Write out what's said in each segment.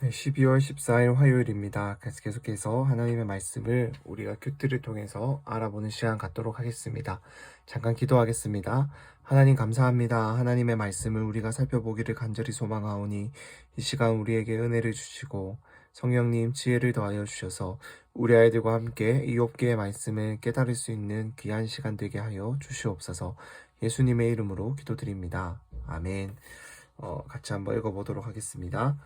네, 12월 14일 화요일입니다. 계속해서 하나님의 말씀을 우리가 큐티를 통해서 알아보는 시간 갖도록 하겠습니다. 잠깐 기도하겠습니다. 하나님 감사합니다. 하나님의 말씀을 우리가 살펴보기를 간절히 소망하오니 이 시간 우리에게 은혜를 주시고 성령님 지혜를 더하여 주셔서 우리 아이들과 함께 이 욥기의 말씀을 깨달을 수 있는 귀한 시간 되게 하여 주시옵소서. 예수님의 이름으로 기도드립니다. 아멘. 같이 한번 읽어보도록 하겠습니다.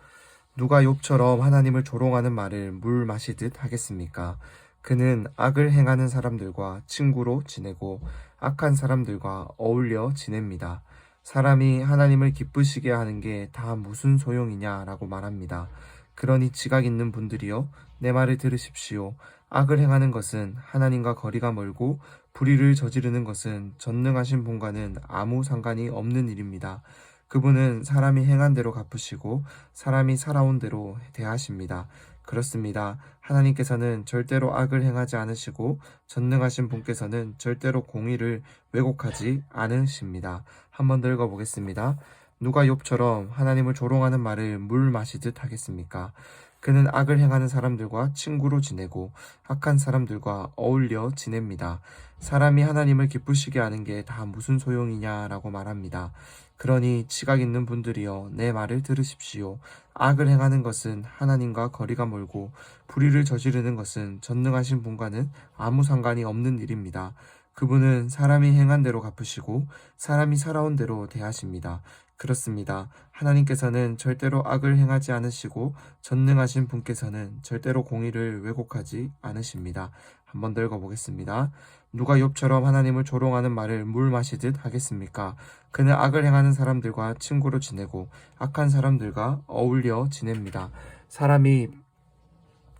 누가 욥처럼 하나님을 조롱하는 말을 물 마시듯 하겠습니까? 그는 악을 행하는 사람들과 친구로 지내고 악한 사람들과 어울려 지냅니다. 사람이 하나님을 기쁘시게 하는 게 다 무슨 소용이냐라고 말합니다. 그러니 지각 있는 분들이여 내 말을 들으십시오. 악을 행하는 것은 하나님과 거리가 멀고 불의를 저지르는 것은 전능하신 분과는 아무 상관이 없는 일입니다. 그분은 사람이 행한 대로 갚으시고 사람이 살아온 대로 대하십니다. 그렇습니다. 하나님께서는 절대로 악을 행하지 않으시고 전능하신 분께서는 절대로 공의를 왜곡하지 않으십니다. 한 번 더 읽어보겠습니다. 누가 욥처럼 하나님을 조롱하는 말을 물 마시듯 하겠습니까? 그는 악을 행하는 사람들과 친구로 지내고 악한 사람들과 어울려 지냅니다. 사람이 하나님을 기쁘시게 하는 게 다 무슨 소용이냐라고 말합니다. 그러니 지각 있는 분들이여 내 말을 들으십시오. 악을 행하는 것은 하나님과 거리가 멀고 불의를 저지르는 것은 전능하신 분과는 아무 상관이 없는 일입니다. 그분은 사람이 행한 대로 갚으시고 사람이 살아온 대로 대하십니다. 그렇습니다. 하나님께서는 절대로 악을 행하지 않으시고 전능하신 분께서는 절대로 공의를 왜곡하지 않으십니다. 한번 더 읽어보겠습니다. 누가 욥처럼 하나님을 조롱하는 말을 물 마시듯 하겠습니까? 그는 악을 행하는 사람들과 친구로 지내고 악한 사람들과 어울려 지냅니다. 사람이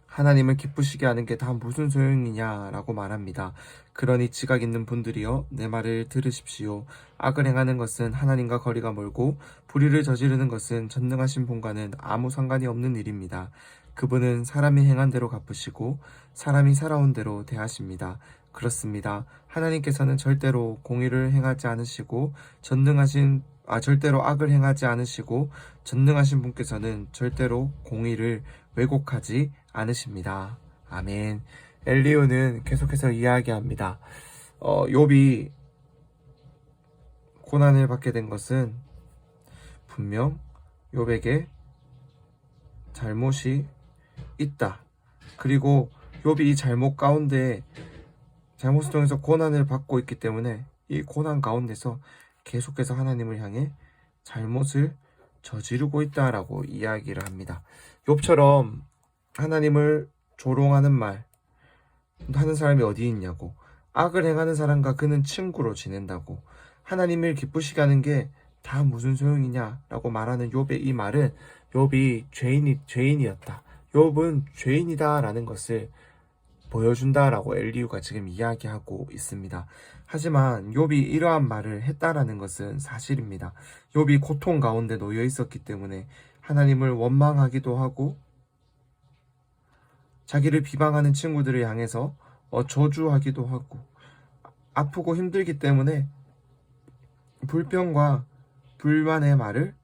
하나님을 기쁘시게 하는 게 다 무슨 소용이냐라고 말합니다. 그러니 지각 있는 분들이여 내 말을 들으십시오. 악을 행하는 것은 하나님과 거리가 멀고 불의를 저지르는 것은 전능하신 분과는 아무 상관이 없는 일입니다. 그분은 사람이 행한 대로 갚으시고 사람이 살아온 대로 대하십니다. 그렇습니다. 하나님께서는 절대로 공의를 행하지 않으시고 절대로 악을 행하지 않으시고 전능하신 분께서는 절대로 공의를 왜곡하지 않으십니다. 아멘. 엘리후는 계속해서 이야기합니다. 욥이 고난을 받게 된 것은 분명 욥에게 잘못이 있다. 그리고 욥이 이 잘못 가운데 잘못을 통해서 고난을 받고 있기 때문에 이 고난 가운데서 계속해서 하나님을 향해 잘못을 저지르고 있다라고 이야기를 합니다. 욥처럼 하나님을 조롱하는 말 하는 사람이 어디 있냐고, 악을 행하는 사람과 그는 친구로 지낸다고, 하나님을 기쁘시게 하는 게 다 무슨 소용이냐라고 말하는 욥의 이 말은 욥이 죄인이었다. 욥은 죄인이다라는 것을 보여준다라고 엘리후가 지금 이야기하고 있습니다. 하지만 욥이 이러한 말을 했다라는 것은 사실입니다. 욥이 고통 가운데 놓여 있었기 때문에 하나님을 원망하기도 하고 자기를 비방하는 친구들을 향해서 저주하기도 하고 아프고 힘들기 때문에 불평과 불만의 말을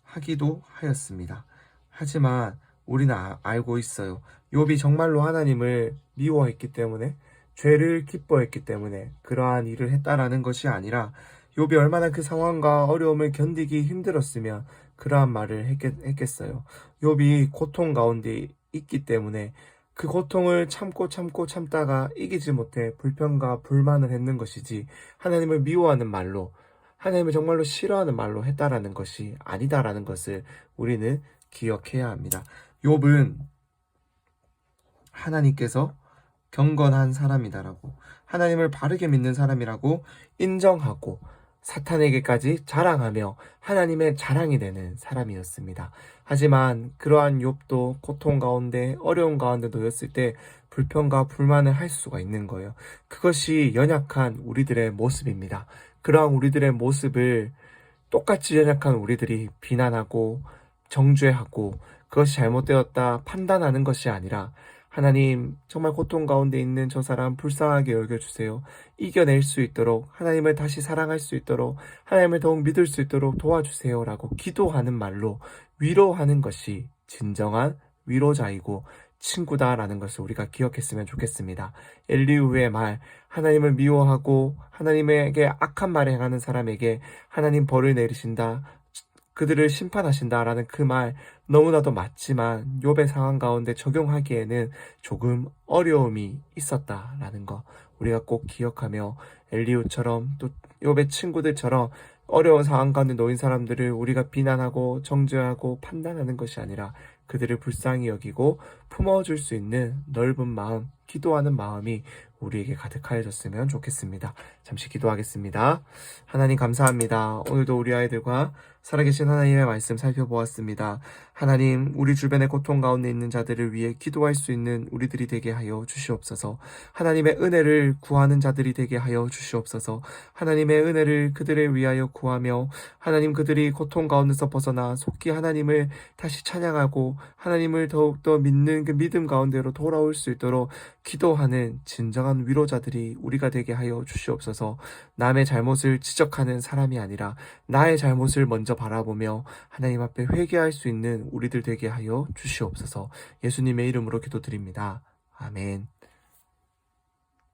하기도 하였습니다. 하지만 우리는 알고 있어요. 욥이 정말로 하나님을 미워했기 때문에, 죄를 기뻐했기 때문에 그러한 일을 했다라는 것이 아니라 욥이 얼마나 그 상황과 어려움을 견디기 힘들었으면 그러한 말을 했겠어요. 욥이 고통 가운데 있기 때문에 그 고통을 참다가 이기지 못해 불평과 불만을 했는 것이지, 하나님을 미워하는 말로, 하나님을 정말로 싫어하는 말로 했다라는 것이 아니다라는 것을 우리는 기억해야 합니다. 욥은 하나님께서 경건한 사람이다라고, 하나님을 바르게 믿는 사람이라고 인정하고 사탄에게까지 자랑하며 하나님의 자랑이 되는 사람이었습니다. 하지만 그러한 욥도 고통 가운데, 어려운 가운데 놓였을 때 불평과 불만을 할 수가 있는 거예요. 그것이 연약한 우리들의 모습입니다. 그러한 우리들의 모습을 똑같이 연약한 우리들이 비난하고 정죄하고 그것이 잘못되었다 판단하는 것이 아니라, 하나님 정말 고통 가운데 있는 저 사람 불쌍하게 여겨주세요. 이겨낼 수 있도록, 하나님을 다시 사랑할 수 있도록, 하나님을 더욱 믿을 수 있도록 도와주세요 라고 기도하는 말로 위로하는 것이 진정한 위로자이고 친구다라는 것을 우리가 기억했으면 좋겠습니다. 엘리후의 말, 하나님을 미워하고 하나님에게 악한 말을 행하는 사람에게 하나님 벌을 내리신다, 그들을 심판하신다라는 그 말 너무나도 맞지만 욥의 상황 가운데 적용하기에는 조금 어려움이 있었다라는 거 우리가 꼭 기억하며, 엘리후처럼 또 욥의 친구들처럼 어려운 상황 가운데 놓인 사람들을 우리가 비난하고 정죄하고 판단하는 것이 아니라 그들을 불쌍히 여기고 품어줄 수 있는 넓은 마음, 기도하는 마음이 우리에게 가득하여졌으면 좋겠습니다. 잠시 기도하겠습니다. 하나님 감사합니다. 오늘도 우리 아이들과 살아계신 하나님의 말씀 살펴보았습니다. 하나님, 우리 주변의 고통 가운데 있는 자들을 위해 기도할 수 있는 우리들이 되게 하여 주시옵소서. 하나님의 은혜를 구하는 자들이 되게 하여 주시옵소서. 하나님의 은혜를 그들을 위하여 구하며 하나님, 그들이 고통 가운데서 벗어나 속히 하나님을 다시 찬양하고 하나님을 더욱더 믿는 그 믿음 가운데로 돌아올 수 있도록 기도하는 진정한 위로자들이 우리가 되게 하여 주시옵소서. 남의 잘못을 지적하는 사람이 아니라 나의 잘못을 먼저 바라보며 하나님 앞에 회개할 수 있는 우리들 되게 하여 주시옵소서. 예수님의 이름으로 기도드립니다. 아멘.